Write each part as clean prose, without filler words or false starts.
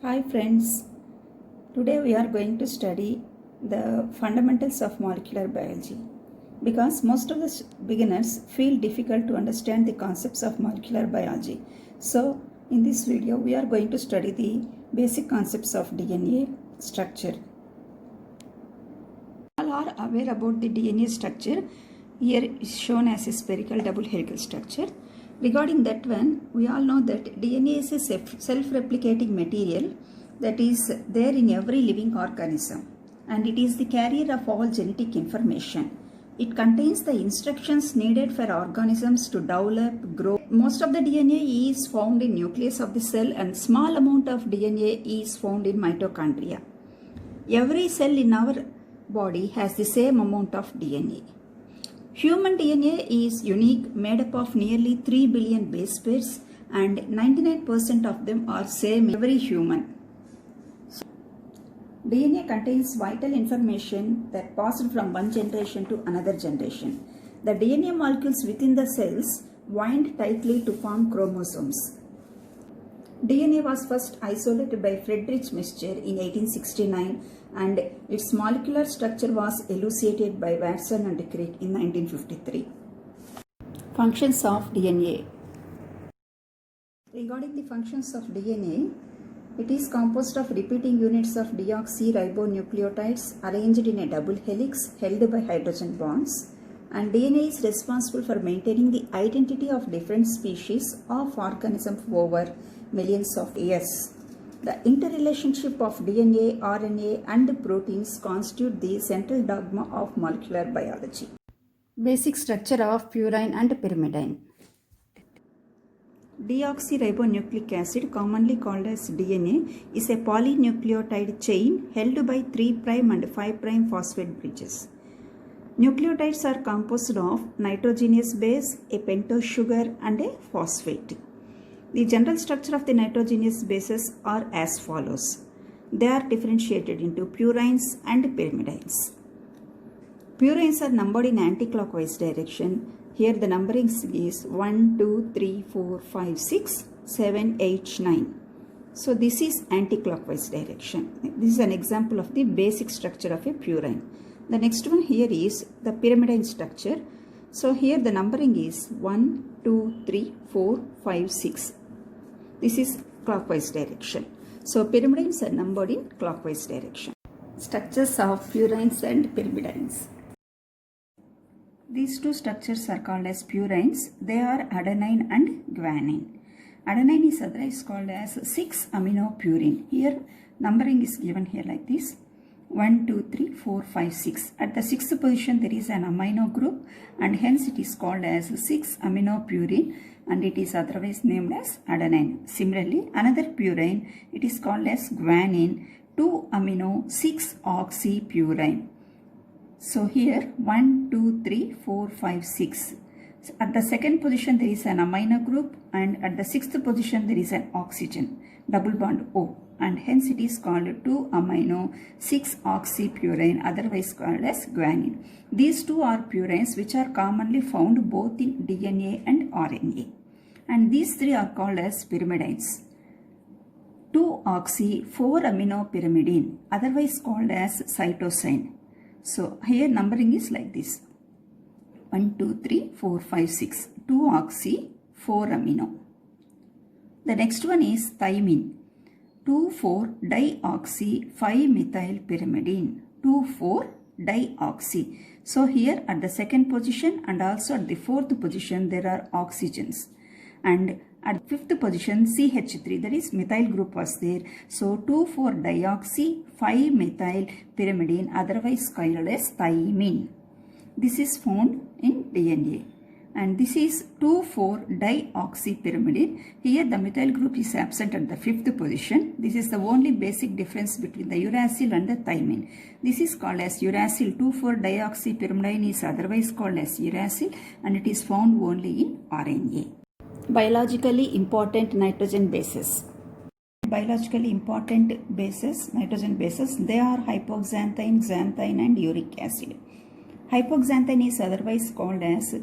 Hi friends, today we are going to study the fundamentals of molecular biology because most of the beginners feel difficult to understand the concepts of molecular biology. So in this video we are going to study the basic concepts of DNA structure. All are aware about the DNA structure. Here is shown as a spherical double helical structure. Regarding that one, we all know that DNA is a self-replicating material that is there in every living organism, and it is the carrier of all genetic information. It contains the instructions needed for organisms to develop, grow. Most of the DNA is found in nucleus of the cell and small amount of DNA is found in mitochondria. Every cell in our body has the same amount of DNA. Human DNA is unique, made up of nearly 3 billion base pairs, and 99% of them are same in every human. So, DNA contains vital information that passed from one generation to another generation. The DNA molecules within the cells wind tightly to form chromosomes. DNA was first isolated by Friedrich Miescher in 1869, and its molecular structure was elucidated by Watson and Crick in 1953. Functions of DNA. Regarding the functions of DNA, it is composed of repeating units of deoxyribonucleotides arranged in a double helix held by hydrogen bonds, and DNA is responsible for maintaining the identity of different species of organisms over millions of years. The interrelationship of DNA, RNA and proteins constitute the central dogma of molecular biology. Basic structure of purine and pyrimidine. Deoxyribonucleic acid, commonly called as DNA, is a polynucleotide chain held by 3' and 5' phosphate bridges. Nucleotides are composed of nitrogenous base, a pentose sugar and a phosphate. The general structure of the nitrogenous bases are as follows. They are differentiated into purines and pyrimidines. Purines are numbered in anti-clockwise direction. Here the numbering is 1, 2, 3, 4, 5, 6, 7, 8, 9. So this is anti-clockwise direction. This is an example of the basic structure of a purine. The next one here is the pyrimidine structure. So here the numbering is 1, 2, 3, 4, 5, 6. This is clockwise direction. So pyrimidines are numbered in clockwise direction. Structures of purines and pyrimidines. These two structures are called as purines. They are adenine and guanine. Adenine is otherwise called as 6-aminopurine. Here numbering is given here like this. 1, 2, 3, 4, 5, 6. At the 6th position there is an amino group and hence it is called as 6-aminopurine and it is otherwise named as adenine. Similarly, another purine, it is called as guanine, 2-amino-6-oxypurine. So here 1, 2, 3, 4, 5, 6. At the second position there is an amino group and at the 6th position there is an oxygen, double bond O, and hence it is called 2-amino-6-oxypurine, otherwise called as guanine. These two are purines which are commonly found both in DNA and RNA, and these three are called as pyrimidines. 2-oxy-4-aminopyrimidine, otherwise called as cytosine. So here numbering is like this. 1, 2, 3, 4, 5, 6. 2-oxy-4-amino. The next one is thymine. 2,4-dioxy-5-methylpyrimidine. 2,4-dioxy. So here at the second position and also at the fourth position there are oxygens. And at fifth position CH3, that is methyl group was there. So 2,4-dioxy-5-methylpyrimidine, otherwise called as thymine. This is found in DNA. And this is 2,4-dioxypyrimidine. Here the methyl group is absent at the fifth position. This is the only basic difference between the uracil and the thymine. This is called as uracil. 2,4-dioxypyrimidine is otherwise called as uracil and it is found only in RNA. Biologically important nitrogen bases. Biologically important bases, nitrogen bases, they are hypoxanthine, xanthine and uric acid. Hypoxanthine is otherwise called as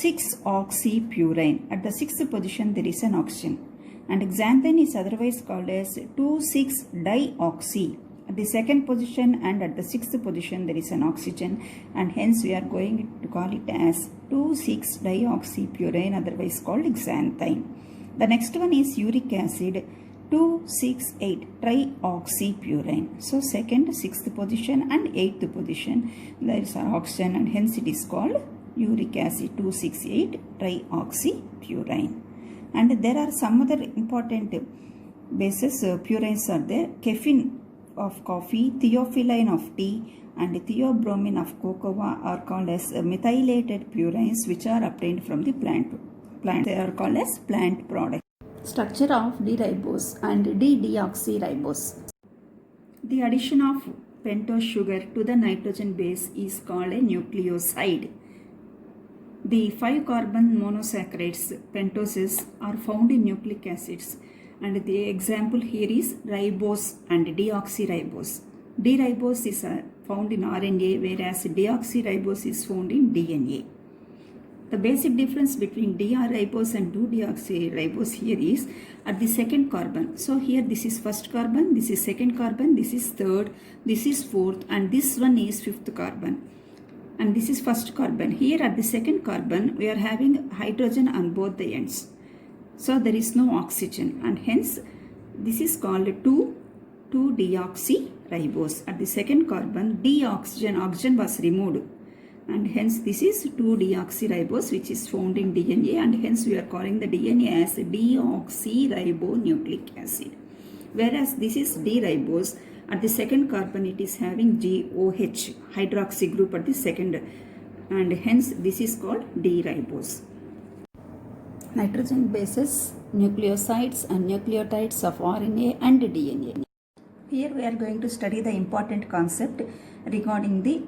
6-oxypurine. At the 6th position there is an oxygen. and xanthine is otherwise called as 2,6-dioxy. At the second position and at the sixth position there is an oxygen, and hence we are going to call it as 2,6-dioxypurine, otherwise called xanthine. The next one is uric acid, 2,6,8-trioxypurine. So second, sixth position and eighth position there is an oxygen, and hence it is called uric acid 2,6,8-trioxypurine. And there are some other important bases, purines are there. Caffeine of coffee, theophylline of tea, and theobromine of cocoa are called as methylated purines, which are obtained from the plant. They are called as plant products. Structure of D-ribose and D-deoxyribose. The addition of pentose sugar to the nitrogen base is called a nucleoside. The 5-carbon monosaccharides, pentoses, are found in nucleic acids, and the example here is ribose and deoxyribose. D-ribose is found in RNA, whereas deoxyribose is found in DNA. The basic difference between D-ribose and 2-deoxyribose here is at the second carbon. So here this is first carbon, this is second carbon, this is third, this is fourth, and this one is fifth carbon. And this is first carbon. Here at the second carbon we are having hydrogen on both the ends. So there is no oxygen, and hence this is called 2,2-deoxyribose. At the second carbon, oxygen was removed, and hence this is 2-deoxyribose, which is found in DNA, and hence we are calling the DNA as deoxyribonucleic acid. Whereas this is D-ribose, at the second carbon it is having GOH, hydroxy group at the second, and hence this is called D-ribose. Nitrogen bases, nucleosides and nucleotides of RNA and DNA. Here we are going to study the important concept regarding the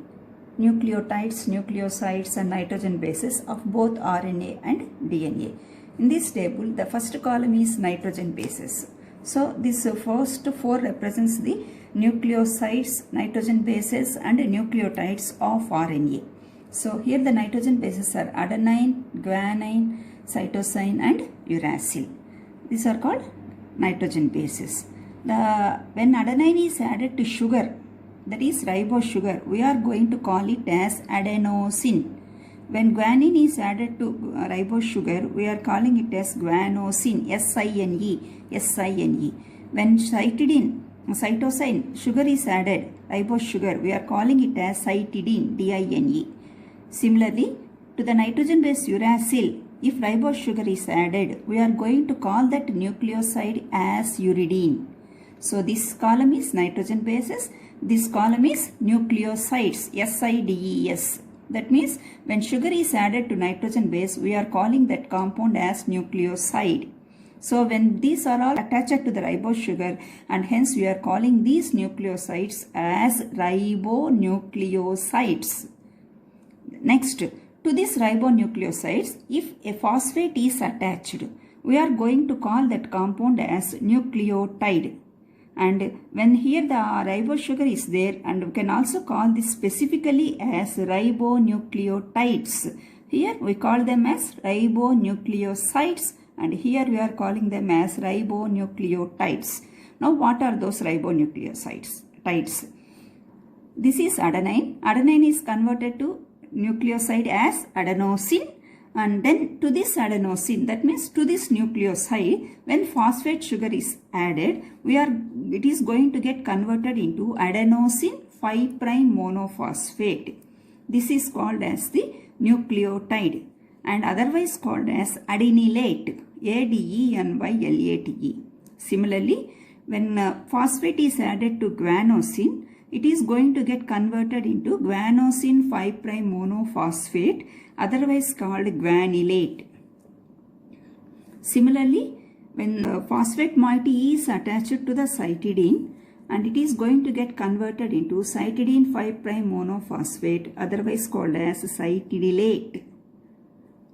nucleotides, nucleosides and nitrogen bases of both RNA and DNA. In this table, the first column is nitrogen bases. So this first four represents the nucleosides, nitrogen bases and nucleotides of RNA. So here the nitrogen bases are adenine, guanine, cytosine and uracil. These are called nitrogen bases. When adenine is added to sugar, that is ribose sugar, we are going to call it as adenosine. When guanine is added to ribose sugar, we are calling it as guanosine, S-I-N-E. When cytosine sugar is added, ribose sugar, we are calling it as cytidine, D-I-N-E. Similarly, to the nitrogen base uracil, if ribose sugar is added, we are going to call that nucleoside as uridine. So this column is nitrogen bases, this column is nucleosides, S-I-D-E-S. That means when sugar is added to nitrogen base, we are calling that compound as nucleoside. So when these are all attached to the ribose sugar, and hence we are calling these nucleosides as ribonucleosides. Next, to these ribonucleosides, if a phosphate is attached, we are going to call that compound as nucleotide. And when here the ribose sugar is there, and we can also call this specifically as ribonucleotides. Here we call them as ribonucleosides, and here we are calling them as ribonucleotides. Now what are those ribonucleosides? This is adenine. Adenine is converted to nucleoside as adenosine. And then to this adenosine, that means to this nucleoside, when phosphate sugar is added, it is going to get converted into adenosine 5' monophosphate. This is called as the nucleotide and otherwise called as adenylate, A-D-E-N-Y-L-A-T-E. Similarly, when phosphate is added to guanosine, it is going to get converted into guanosine 5' monophosphate, otherwise called guanylate. Similarly, when the phosphate moiety is attached to the cytidine, and it is going to get converted into cytidine 5' monophosphate, otherwise called as cytidylate.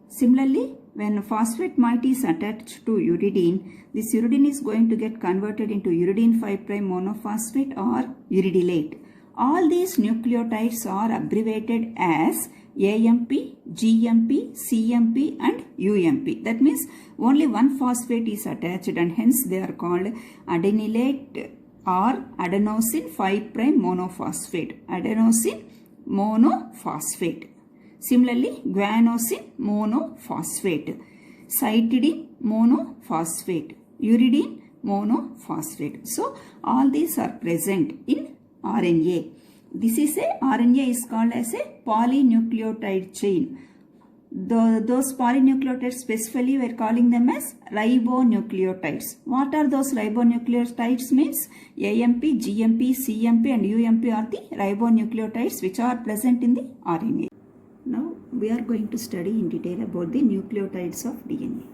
Similarly, when phosphate moiety is attached to uridine, this uridine is going to get converted into uridine 5' monophosphate or uridylate. All these nucleotides are abbreviated as AMP, GMP, CMP and UMP. That means only one phosphate is attached and hence they are called adenylate or adenosine 5' monophosphate. Adenosine monophosphate. Similarly, guanosine monophosphate. Cytidine monophosphate. Uridine monophosphate. So, all these are present in RNA. This is a RNA is called as a polynucleotide chain. Those polynucleotides specifically we are calling them as ribonucleotides. What are those ribonucleotides means? AMP, GMP, CMP and UMP are the ribonucleotides which are present in the RNA. Now we are going to study in detail about the nucleotides of DNA.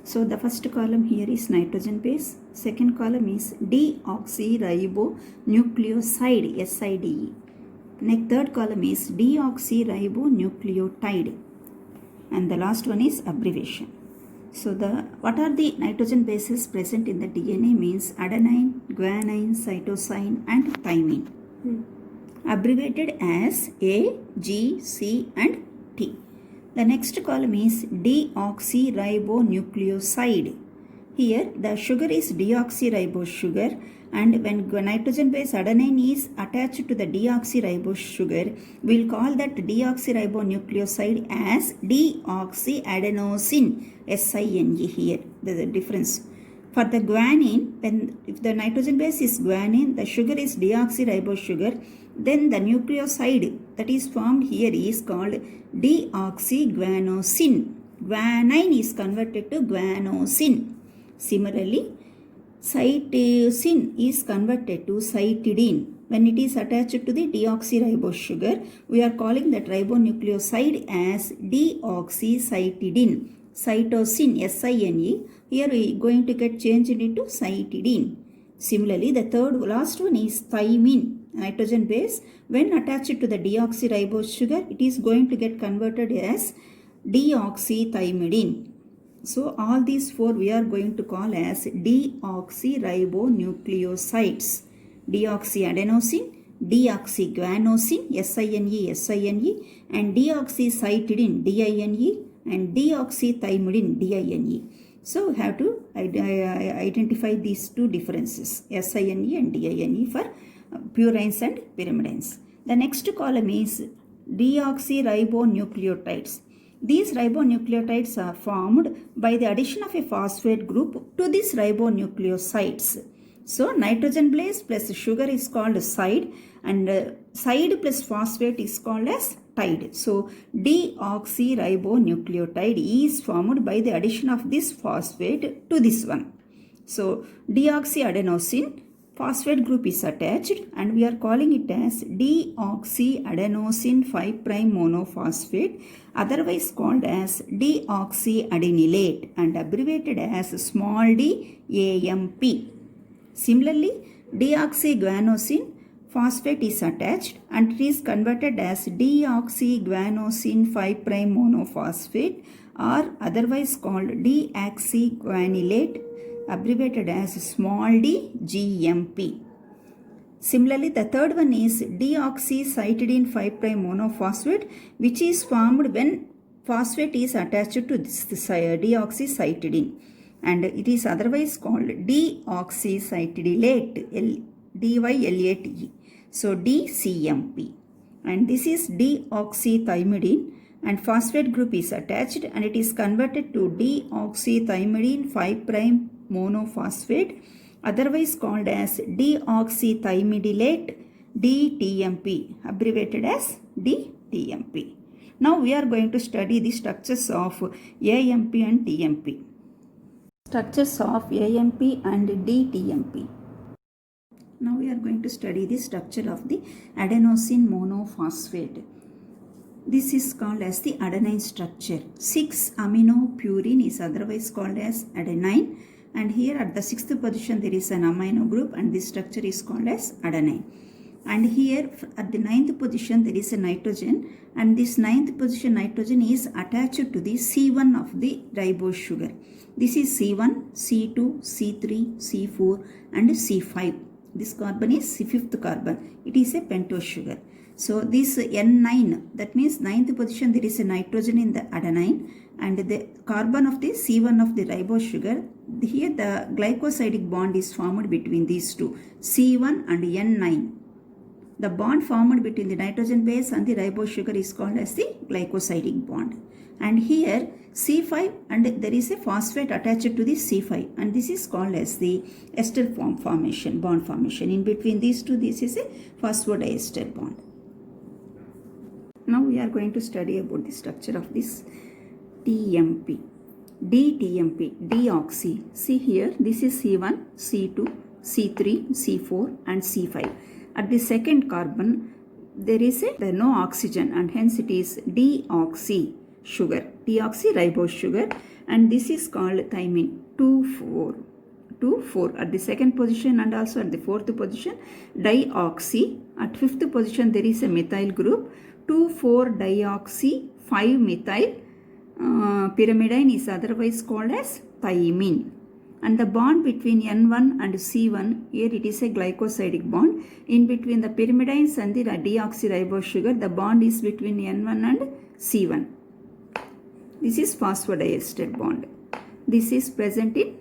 So the first column here is nitrogen base, second column is deoxyribonucleoside, SIDE. Next third column is deoxyribonucleotide and the last one is abbreviation. So what are the nitrogen bases present in the DNA means adenine, guanine, cytosine and thymine. Abbreviated as A, G, C and T. The next column is deoxyribonucleoside. Here the sugar is deoxyribose sugar and when nitrogen base adenine is attached to the deoxyribose sugar, we will call that deoxyribonucleoside as deoxyadenosine, SINE here. There is a difference. For the guanine, if the nitrogen base is guanine, the sugar is deoxyribose sugar, then the nucleoside that is formed here is called deoxyguanosine. Guanine is converted to guanosine. Similarly, cytosine is converted to cytidine. When it is attached to the deoxyribose sugar, we are calling that ribonucleoside as deoxycytidine. Cytosine, SINE. Here we are going to get changed into cytidine. Similarly, the last one is thymine. Nitrogen base, when attached to the deoxyribose sugar, it is going to get converted as deoxythymidine. So, all these four we are going to call as deoxyribonucleosides. Deoxyadenosine, deoxyguanosine, SINE, and deoxycytidine, DINE, and deoxythymidine, DINE. So, we have to identify these two differences, SINE and DINE for purines and pyrimidines. The next column is deoxyribonucleotides. These ribonucleotides are formed by the addition of a phosphate group to these ribonucleosides. So, nitrogen base plus sugar is called side and side plus phosphate is called as tide. So, deoxyribonucleotide is formed by the addition of this phosphate to this one. So, deoxyadenosine phosphate group is attached and we are calling it as deoxyadenosine 5' monophosphate, otherwise called as deoxyadenylate and abbreviated as small d AMP. Similarly, deoxyguanosine phosphate is attached and it is converted as deoxyguanosine 5' monophosphate or otherwise called deoxyguanylate, abbreviated as small d GMP. Similarly, the third one is deoxycytidine 5' monophosphate, which is formed when phosphate is attached to this deoxycytidine, and it is otherwise called deoxycytidylate, DYLATE. So, DCMP. And this is deoxythymidine and phosphate group is attached and it is converted to deoxythymidine 5' monophosphate, otherwise called as deoxythymidylate, DTMP, abbreviated as DTMP. Now we are going to study the structures of AMP and TMP. Structures of AMP and DTMP. Now we are going to study the structure of the adenosine monophosphate. This is called as the adenine structure. 6-aminopurine is otherwise called as adenine, and here at the 6th position there is an amino group and this structure is called as adenine. And here at the 9th position there is a nitrogen, and this 9th position nitrogen is attached to the C1 of the ribose sugar. This is C1, C2, C3, C4 and C5. This carbon is 5th carbon. It is a pentose sugar. So this N9, that means 9th position, there is a nitrogen in the adenine, and the carbon of the C1 of the ribose sugar. Here the glycosidic bond is formed between these two, C1 and N9. The bond formed between the nitrogen base and the ribose sugar is called as the glycosidic bond. And here C5, and there is a phosphate attached to the C5, and this is called as the ester formation, bond formation. In between these two, this is a phosphodiester bond. Now we are going to study about the structure of this TMP. DTMP, deoxy. See here, this is C1, C2, C3, C4 and C5. At the second carbon, there is no oxygen, and hence it is deoxy sugar, deoxyribose sugar, and this is called thymine 2,4 at the second position, and also at the fourth position dioxy. At fifth position there is a methyl group 2,4-dioxy 5-methyl pyrimidine is otherwise called as thymine. And the bond between N1 and C1, here it is a glycosidic bond. In between the pyrimidines and the deoxyribose sugar, the bond is between N1 and C1. This is phosphodiester bond. This is present in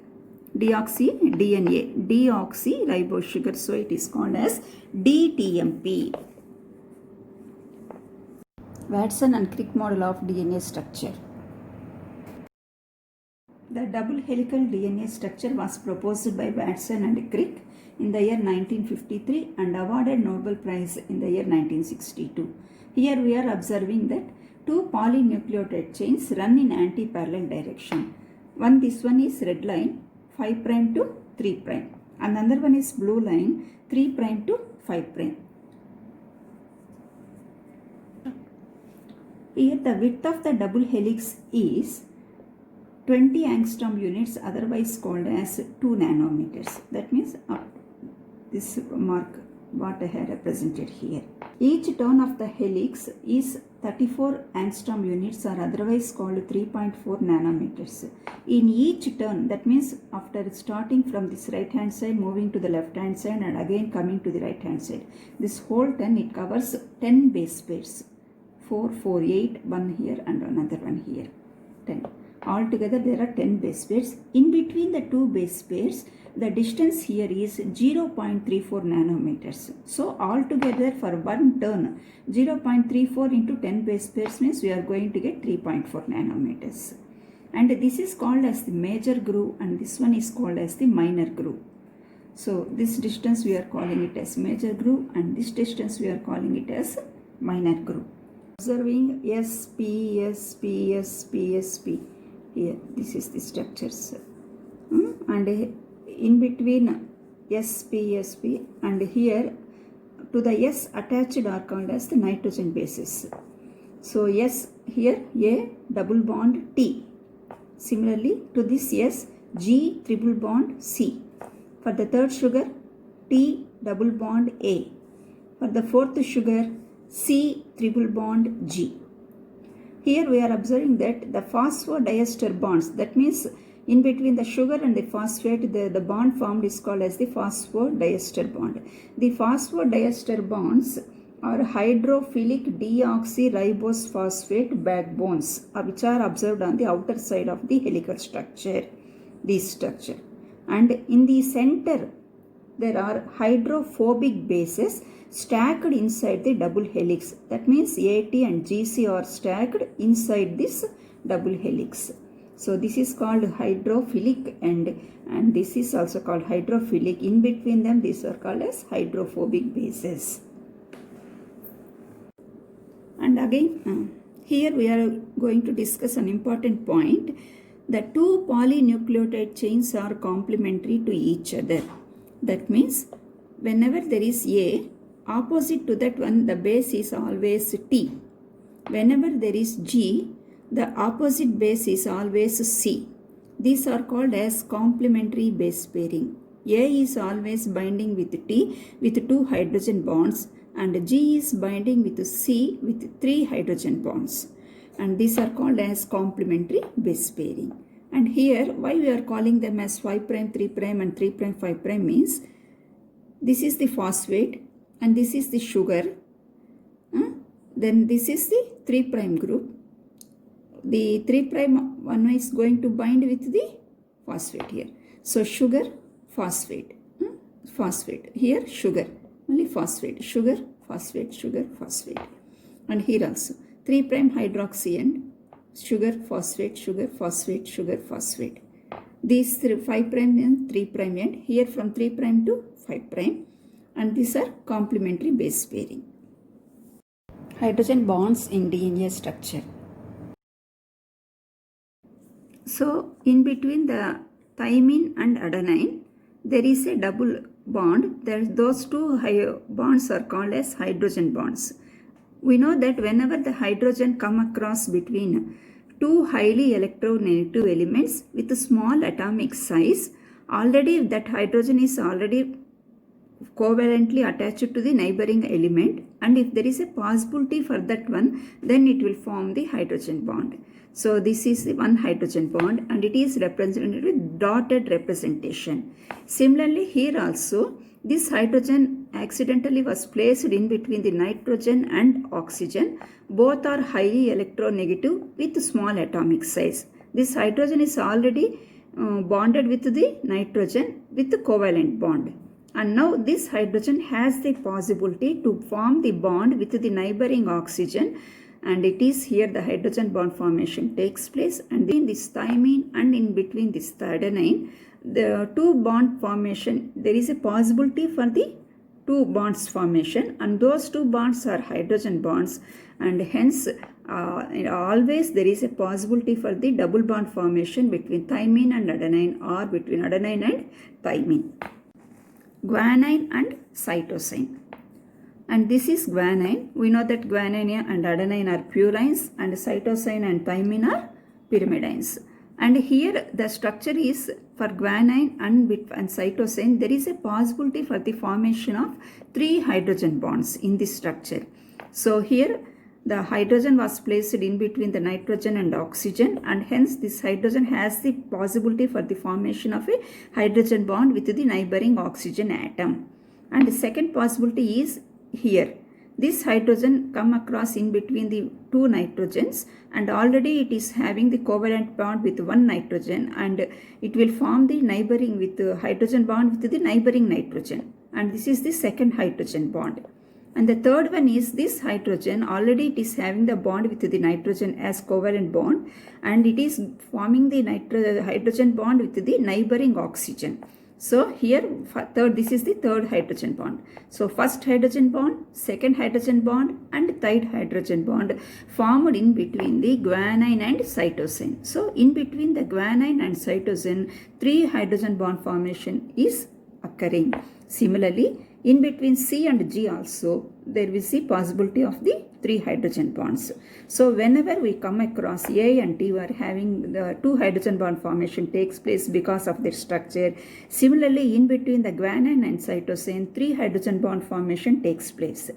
deoxy DNA, deoxyribose sugar, so it is called as DTMP. Watson and Crick model of DNA structure. The double helical DNA structure was proposed by Watson and Crick in the year 1953 and awarded Nobel Prize in the year 1962. Here we are observing that two polynucleotide chains run in anti-parallel direction. This one is red line 5' to 3', and another one is blue line 3' to 5'. Here the width of the double helix is 20 angstrom units, otherwise called as 2 nanometers. That means this mark what I have represented here. Each turn of the helix is 34 angstrom units, or otherwise called 3.4 nanometers. In each turn, that means after starting from this right hand side, moving to the left hand side, and again coming to the right hand side, this whole turn it covers 10 base pairs. 4, 4, 8, one here and another one here, 10. Altogether there are 10 base pairs. In between the two base pairs, the distance here is 0.34 nanometers. So altogether for one turn, 0.34 into 10 base pairs means we are going to get 3.4 nanometers. And this is called as the major groove, and this one is called as the minor groove. So this distance we are calling it as major groove, and this distance we are calling it as minor groove. Observing SP, SP, SP, SP. Here, this is the structures. And in between SP, SP, and here to the S attached are called as the nitrogen bases. So S here, A double bond T. Similarly to this S, G triple bond C. For the third sugar, T double bond A. For the fourth sugar, C triple bond G. Here we are observing that the phosphodiester bonds, that means in between the sugar and the phosphate, the bond formed is called as the phosphodiester bond. The phosphodiester bonds are hydrophilic deoxyribose phosphate backbones, which are observed on the outer side of the helical structure, this structure. And in the center, there are hydrophobic bases stacked inside the double helix. That means AT and GC are stacked inside this double helix. So this is called hydrophilic, and this is also called hydrophilic. In between them, these are called as hydrophobic bases. And again, here we are going to discuss an important point. The two polynucleotide chains are complementary to each other. That means whenever there is A, opposite to that one, the base is always T. Whenever there is G, the opposite base is always C. These are called as complementary base pairing. A is always binding with T with 2 hydrogen bonds, and G is binding with C with 3 hydrogen bonds. And these are called as complementary base pairing. And here, why we are calling them as 5', 3', and 3', 5' means this is the phosphate and this is the sugar. Then this is the 3' group. The 3' one is going to bind with the phosphate here. So sugar, phosphate, phosphate. Here sugar, only phosphate, sugar, phosphate, sugar, phosphate. And here also 3' hydroxy and sugar, phosphate, sugar, phosphate, sugar, phosphate. These 5' and 3' end. Here from 3' to 5'. And these are complementary base pairing. Hydrogen bonds in DNA structure. So in between the thymine and adenine, there is a double bond. Those two bonds are called as hydrogen bonds. We know that whenever the hydrogen come across between two highly electronegative elements with a small atomic size, already that hydrogen is already covalently attached to the neighboring element, and if there is a possibility for that one, then it will form the hydrogen bond. So this is the one hydrogen bond and it is represented with dotted representation. Similarly here also this hydrogen accidentally was placed in between the nitrogen and oxygen. Both are highly electronegative with small atomic size. This hydrogen is already bonded with the nitrogen with the covalent bond. And now this hydrogen has the possibility to form the bond with the neighboring oxygen, and it is here the hydrogen bond formation takes place. And in this thymine and in between this adenine, the two bond formation, there is a possibility for the two bonds formation, and those two bonds are hydrogen bonds, and hence always there is a possibility for the double bond formation between thymine and adenine or between adenine and thymine. Guanine and cytosine. And this is guanine. We know that guanine and adenine are purines and cytosine and thymine are pyrimidines. And here the structure is for guanine and cytosine, there is a possibility for the formation of 3 hydrogen bonds in this structure. So here the hydrogen was placed in between the nitrogen and oxygen, and hence this hydrogen has the possibility for the formation of a hydrogen bond with the neighboring oxygen atom. And the second possibility is here. This hydrogen come across in between the two nitrogens, and already it is having the covalent bond with one nitrogen, and it will form the neighboring with the hydrogen bond with the neighboring nitrogen, and this is the second hydrogen bond. And the third one is this hydrogen, already it is having the bond with the nitrogen as covalent bond, and it is forming the hydrogen bond with the neighboring oxygen. So here this is the third hydrogen bond. So first hydrogen bond, second hydrogen bond and third hydrogen bond formed in between the guanine and cytosine. So in between the guanine and cytosine, 3 hydrogen bond formation is occurring. Similarly, in between C and G also, there is the possibility of the 3 hydrogen bonds. So whenever we come across A and T, we are having the 2 hydrogen bond formation takes place because of their structure. Similarly, in between the guanine and cytosine, 3 hydrogen bond formation takes place.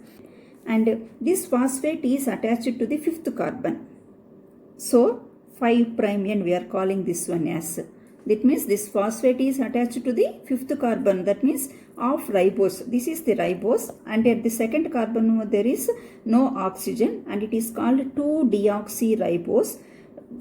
And this phosphate is attached to the 5th carbon. So 5' end we are calling this one as. That means this phosphate is attached to the 5th carbon, that means of ribose. This is the ribose, and at the 2nd carbon there is no oxygen and it is called 2-deoxyribose.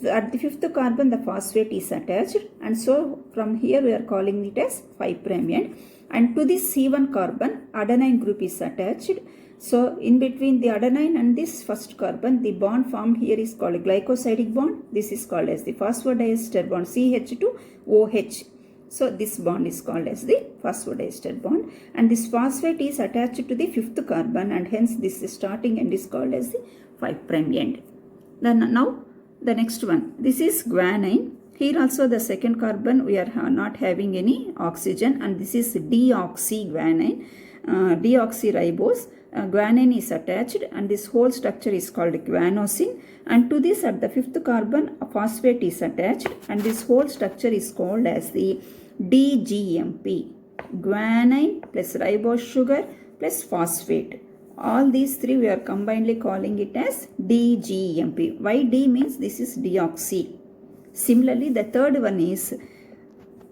At the 5th carbon the phosphate is attached, and so from here we are calling it as 5' end. And to this C1 carbon adenine group is attached. So in between the adenine and this first carbon, the bond formed here is called a glycosidic bond. This is called as the phosphodiester bond, CH2OH. So this bond is called as the phosphodiester bond, and this phosphate is attached to the 5th carbon, and hence this starting end is called as the 5' end. Then now the next one, this is guanine. Here also the 2nd carbon we are not having any oxygen, and this is deoxyguanine, deoxyribose. Guanine is attached, and this whole structure is called guanosine, and to this at the 5th carbon a phosphate is attached, and this whole structure is called as the DGMP, guanine plus ribose sugar plus phosphate. All these 3 we are combinedly calling it as DGMP. Why D means this is deoxy. Similarly, the third one is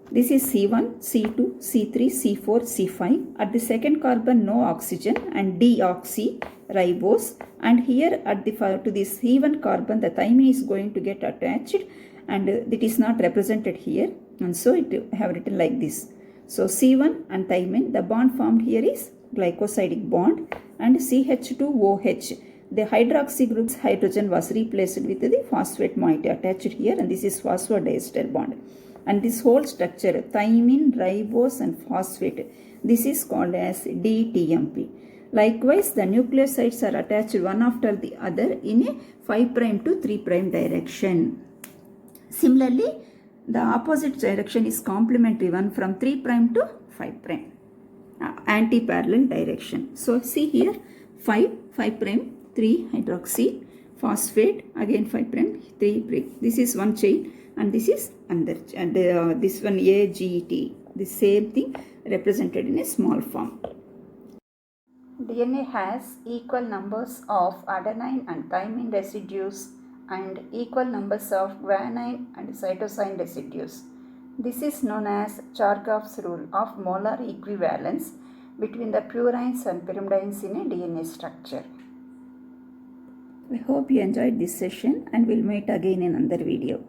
This is C1, C2, C3, C4, C5. At the second carbon, no oxygen and deoxyribose. And here at the to this C1 carbon, the thymine is going to get attached, and it is not represented here. And so it have written like this. So C1 and thymine, the bond formed here is glycosidic bond, and CH2OH. The hydroxy group's hydrogen was replaced with the phosphate moiety attached here, and this is phosphodiester bond. And this whole structure, thymine, ribose and phosphate, this is called as DTMP. Likewise, the nucleosides are attached one after the other in a 5' to 3' direction. Similarly, the opposite direction is complementary one from 3' to 5', anti-parallel direction. So, see here 5', 3 hydroxy, phosphate, again 5', 3'. This is one chain, and this is another, and this one AGT. The same thing represented in a small form. DNA has equal numbers of adenine and thymine residues and equal numbers of guanine and cytosine residues. This is known as Chargaff's rule of molar equivalence between the purines and pyrimidines in a DNA structure. I hope you enjoyed this session, and we'll meet again in another video.